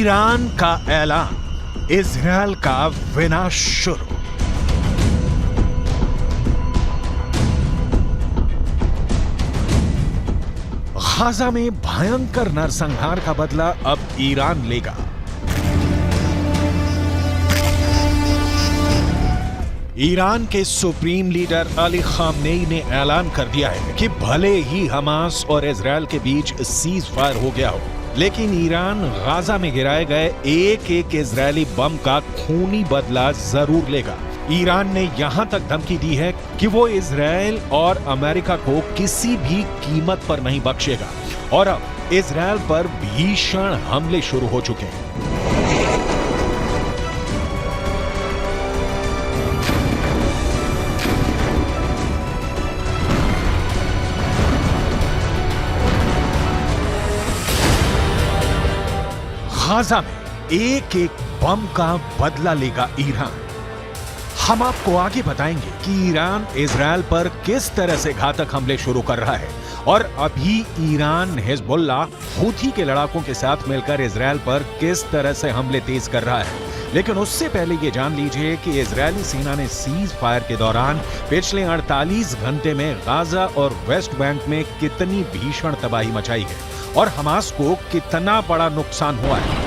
Iran का ऐलान, Israel का विनाश शुरू। गाजा में भयंकर नरसंहार का बदला अब ईरान लेगा। ईरान के सुप्रीम लीडर अली खामनेई ने ऐलान कर दिया है कि भले ही हमास और इजरायल के बीच सीज फायर हो गया हो, लेकिन ईरान गाजा में गिराए गए एक एक इजरायली बम का खूनी बदला जरूर लेगा। ईरान ने यहां तक धमकी दी है कि वो इजरायल और अमेरिका को किसी भी कीमत पर नहीं बख्शेगा और अब इजरायल पर भीषण हमले शुरू हो चुके हैं। गाजा में एक एक बम का बदला लेगा ईरान। हम आपको आगे बताएंगे कि ईरान इजरायल पर किस तरह से घातक हमले शुरू कर रहा है और अभी ईरान हिजबुल्लाह हूथी के लड़ाकों के साथ मिलकर इजरायल पर किस तरह से हमले तेज कर रहा है। लेकिन उससे पहले ये जान लीजिए कि इजरायली सेना ने सीज फायर के दौरान पिछले 48 घंटे में गाजा और वेस्ट बैंक में कितनी भीषण तबाही मचाई है और हमास को कितना बड़ा नुकसान हुआ है।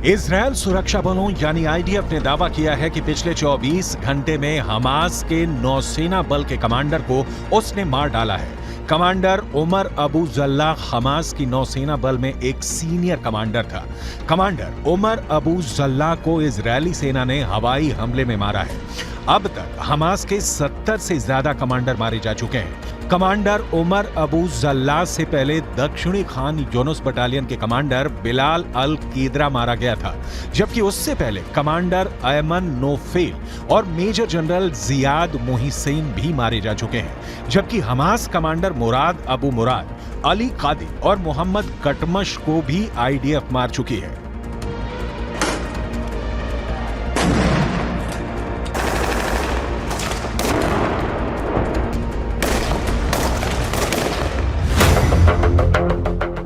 इजरायल सुरक्षा बलों यानी आईडीएफ ने दावा किया है कि पिछले 24 घंटे में हमास के नौसेना बल के कमांडर को उसने मार डाला है। Commander Umar Abu Jallah Hamas की नौसेना बल में एक सीनियर कमांडर था। कमांडर उमर अबू जल्लाह को इजरायली सेना ने हवाई हमले में मारा है। अब तक हमास के 70 से ज्यादा कमांडर मारे जा चुके हैं। कमांडर उमर अबू जल्लाह से पहले दक्षिणी खान यूनुस बटालियन के कमांडर बिलाल अल कीदरा मारा गया था, जबकि उससे पहले कमांडर अयमन नोफेल और मेजर जनरल जियाद मोहिसेन भी मारे जा चुके हैं। जबकि हमास कमांडर मुराद अबू मुराद, अली कादी और मोहम्मद कटमश को भी आईडीएफ मार चुकी है।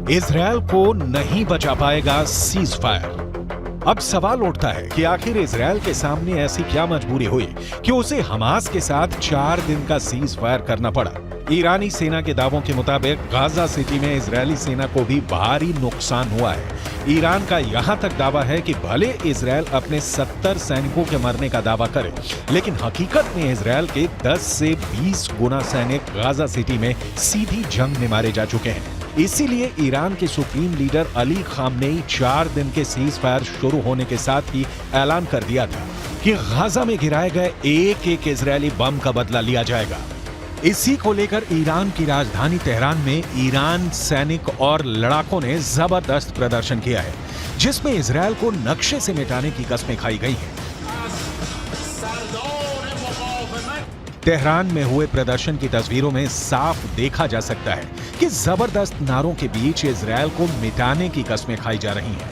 इजरायल को नहीं बचा पाएगा सीज फायर। अब सवाल उठता है कि आखिर इजरायल के सामने ऐसी क्या मजबूरी हुई कि उसे हमास के साथ 4 दिन का सीज फायर करना पड़ा। ईरानी सेना के दावों के मुताबिक गाजा सिटी में इजरायली सेना को भी भारी नुकसान हुआ है। ईरान का यहां तक दावा है कि भले इजरायल अपने 70 सैनिकों के मरने का दावा करे, लेकिन हकीकत में इजरायल के 10 से 20 गुना सैनिक गाजा सिटी में सीधी जंग में मारे जा चुके हैं। इसीलिए ईरान के सुप्रीम लीडर अली खामनेई 4 दिन के सीज फायर शुरू होने के साथ ही ऐलान कर दिया था कि गाजा में गिराए गए एक एक इजरायली बम का बदला लिया जाएगा। इसी को लेकर ईरान की राजधानी तेहरान में ईरान सैनिक और लड़ाकों ने जबरदस्त प्रदर्शन किया है, जिसमें इजरायल को नक्शे से मिटाने की कस्में खाई गई हैं। तेहरान में हुए प्रदर्शन की तस्वीरों में साफ देखा जा सकता है कि जबरदस्त नारों के बीच इजरायल को मिटाने की कस्में खाई जा रही हैं।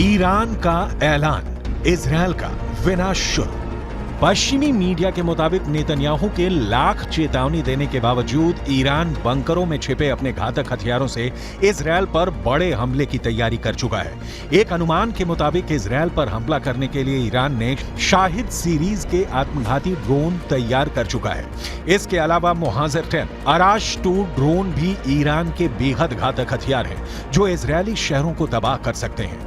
ईरान का ऐलान, इजरायल का विनाश शुरू। पश्चिमी मीडिया के मुताबिक नेतन्याहू के लाख चेतावनी देने के बावजूद ईरान बंकरों में छिपे अपने घातक हथियारों से इजरायल पर बड़े हमले की तैयारी कर चुका है। एक अनुमान के मुताबिक इजरायल पर हमला करने के लिए ईरान ने शाहिद सीरीज के आत्मघाती ड्रोन तैयार कर चुका है। इसके अलावा मुहाजिर 10, अराश 2 ड्रोन भी ईरान के बेहद घातक हथियार हैं, जो इजरायली शहरों को तबाह कर सकते हैं।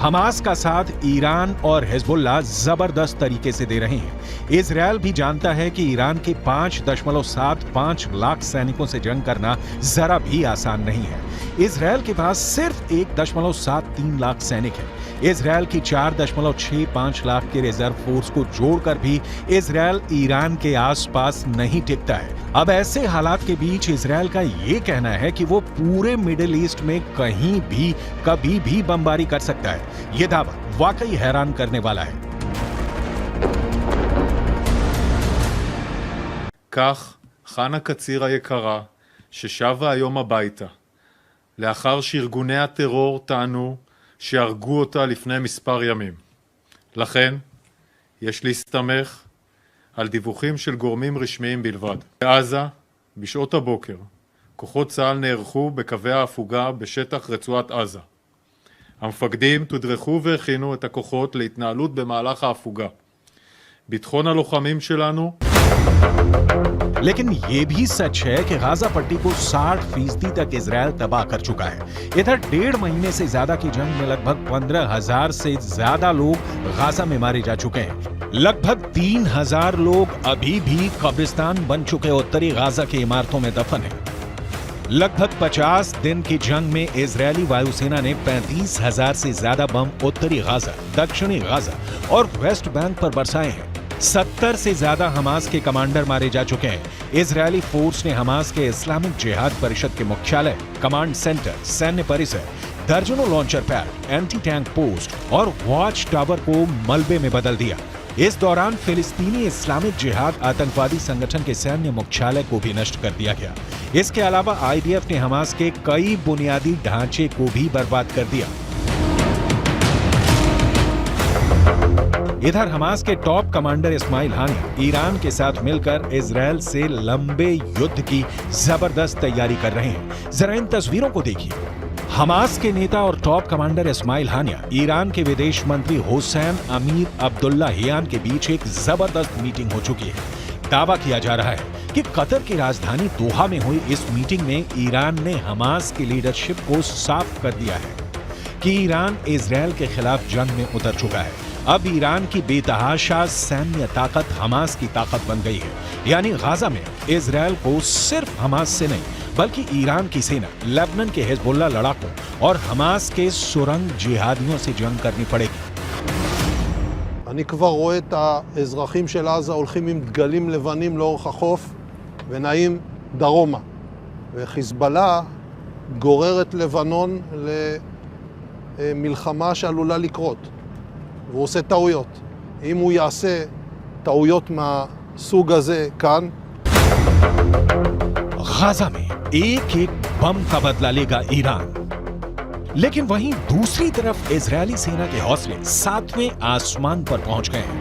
हमास का साथ ईरान और हिजबुल्लाह जबरदस्त तरीके से दे रहे हैं। इजरायल भी जानता है कि ईरान के 5.75 लाख सैनिकों से जंग करना जरा भी आसान नहीं है। इजरायल के पास सिर्फ 1.73 लाख सैनिक है। इजरायल की 4.65 लाख के रिजर्व फोर्स को जोड़कर भी इजरायल ईरान के आसपास नहीं टिकता है। अब ऐसे हालात के बीच इजरायल का यह कहना है कि वो पूरे मिडिल ईस्ट में कहीं भी कभी भी बमबारी कर सकता है। यह दावा वाकई हैरान करने वाला है। כך חנה קציר היקרה, ששבה היום הביתה, לאחר שארגוני הטרור טענו שהרגו אותה לפני מספר ימים. לכן, יש להסתמך על דיווחים של גורמים רשמיים בלבד. בעזה, בשעות הבוקר, כוחות צה"ל נערכו בקווי ההפוגה בשטח רצועת עזה. המפקדים תודרכו והכינו את הכוחות להתנהלות במהלך ההפוגה. ביטחון הלוחמים שלנו लेकिन ये भी सच है कि गाजा पट्टी को 60% तक इजरायल तबाह कर चुका है। इधर 1.5 महीने से ज्यादा की जंग में लगभग 15,000 से ज्यादा लोग गाजा में मारे जा चुके हैं। लगभग 3,000 लोग अभी भी कब्रिस्तान बन चुके उत्तरी गाजा की इमारतों में दफन हैं। लगभग 50 दिन की जंग में इजरायली वायुसेना ने 35,000 से ज्यादा बम उत्तरी गाजा, दक्षिणी गाजा और वेस्ट बैंक पर बरसाए हैं। 70 से ज्यादा हमास के कमांडर मारे जा चुके हैं। इजरायली फोर्स ने हमास के इस्लामिक जिहाद परिषद के मुख्यालय, कमांड सेंटर, सैन्य परिसर, दर्जनों launcher pad, anti tank post और वॉच टावर को मलबे में बदल दिया। इस दौरान फिलिस्तीनी इस्लामिक जिहाद आतंकवादी संगठन के सैन्य मुख्यालय को भी नष्ट कर दिया गया। इसके अलावा आईडीएफ ने हमास के कई बुनियादी ढांचे को भी बर्बाद कर दिया। इधर हमास के टॉप कमांडर इस्माइल हानिया ईरान के साथ मिलकर इजरायल से लंबे युद्ध की जबरदस्त तैयारी कर रहे हैं। जरा इन तस्वीरों को देखिए। हमास के नेता और टॉप कमांडर इस्माइल हानिया ईरान के विदेश मंत्री हुसैन अमीर अब्दुल्लाहियान के बीच एक जबरदस्त मीटिंग हो चुकी है। दावा किया जा रहा है कि कतर की राजधानी दोहा में हुई इस मीटिंग में ईरान ने हमास की लीडरशिप को साफ कर दिया है कि ईरान इजरायल के खिलाफ जंग में उतर चुका है। अब ईरान की बेतहाशा सैन्य ताकत हमास की ताकत बन गई है। यानी गाजा में इजरायल को सिर्फ हमास से नहीं बल्कि ईरान की सेना, लेबनान के हिजबुल्लाह लड़ाकों और हमास के सुरंग जिहादियों से जंग करनी पड़ेगी। אני כבר רואה את האזרחים של עזה הולכים עם דגלים לבנים לאורך החוף ונעים דרומה. וחיזבאללה גורר את לבנון למלחמה שעלולה לקרות. והוא עושה טעויות. אם הוא יעשה טעויות מהסוג הזה כאן, गाजा में एक एक बम का बदला लेगा ईरान। लेकिन वहीं दूसरी तरफ इजरायली सेना के हौसले 7वें आसमान पर पहुंच गए हैं।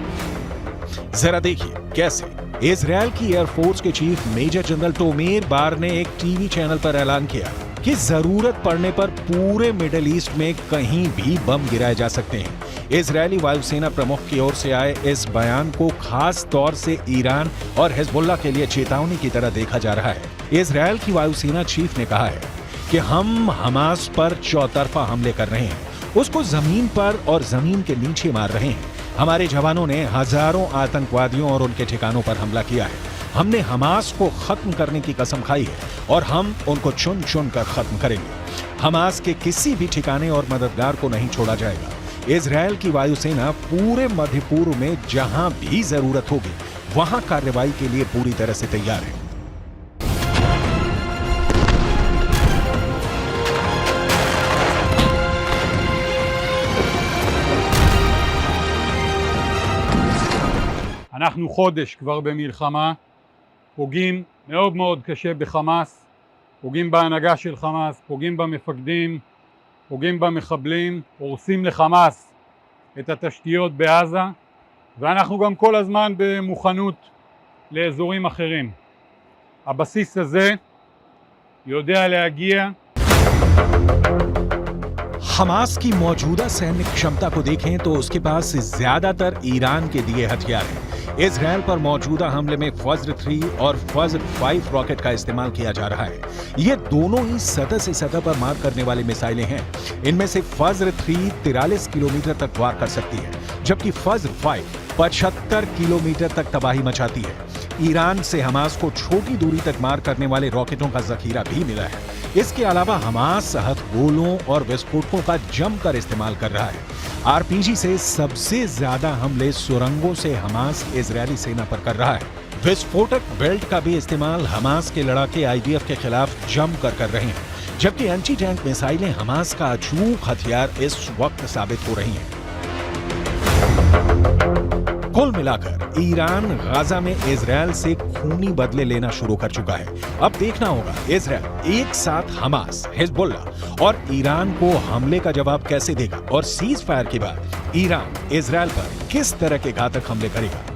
जरा देखिए कैसे। इजरायल की एयरफोर्स के चीफ मेजर जनरल टोमेर बार ने एक टीवी चैनल पर ऐलान किया कि जरूरत पड़ने पर पूरे मिडिल ईस्ट में कहीं भी बम गिराए जा सकते हैं। इजरायली वायुसेना प्रमुख की ओर से आए इस बयान को खास तौर से ईरान और हिजबुल्लाह के लिए चेतावनी की तरह देखा जा रहा है। इजरायल की वायुसेना चीफ ने कहा है कि हम हमास पर चौतरफा हमले कर रहे हैं, उसको जमीन पर और जमीन के नीचे मार रहे हैं। हमारे जवानों ने हजारों आतंकवादियों और उनके ठिकानों पर हमला किया है। हमने हमास को खत्म करने की कसम खाई है और हम उनको चुन चुन कर खत्म करेंगे। हमास के किसी भी ठिकाने और मददगार को नहीं छोड़ा जाएगा। इजरायल की वायुसेना पूरे मध्य पूर्व में जहां भी जरूरत होगी वहां कार्रवाई के लिए पूरी तरह से तैयार है। אנחנו חודש כבר במלחמה, פוגעים מאוד מאוד קשה בחמאס, פוגעים בהנהגה של חמאס, פוגעים במפקדים, פוגעים במחבלים, הורסים לחמאס את התשתיות בעזה, ואנחנו גם כל הזמן במוכנות לאזורים אחרים. הבסיס הזה יודע להגיע. हमास की मौजूदा सैन्य क्षमता को देखें तो उसके पास ज्यादातर ईरान के दिए हथियार हैं। इजरायल पर मौजूदा हमले में फज्र 3 और फज्र 5 रॉकेट का इस्तेमाल किया जा रहा है। ये दोनों ही सतह से सतह पर मार करने वाली मिसाइलें हैं। इनमें से फज्र 3 43 किलोमीटर तक वार कर सकती है, जबकि फज्र 5 75 किलोमीटर तक तबाही मचाती है। ईरान से हमास को छोटी दूरी तक मार करने वाले रॉकेटों का जखीरा भी मिला है। इसके अलावा हमास हथगोलों और विस्फोटकों का जमकर इस्तेमाल कर रहा है। आरपीजी से सबसे ज्यादा हमले सुरंगों से हमास इजरायली सेना पर कर रहा है। विस्फोटक बेल्ट का भी इस्तेमाल हमास के लड़ाके आईडीएफ के खिलाफ जमकर कर रहे हैं, जबकि एंटी टैंक मिसाइलें हमास का अचूक हथियार इस वक्त साबित हो रही हैं। कुल मिलाकर ईरान गाजा में इजरायल से खूनी बदले लेना शुरू कर चुका है। अब देखना होगा इजरायल एक साथ हमास, हिजबुल्लाह और ईरान को हमले का जवाब कैसे देगा और सीज फायर के बाद ईरान इजरायल पर किस तरह के घातक हमले करेगा।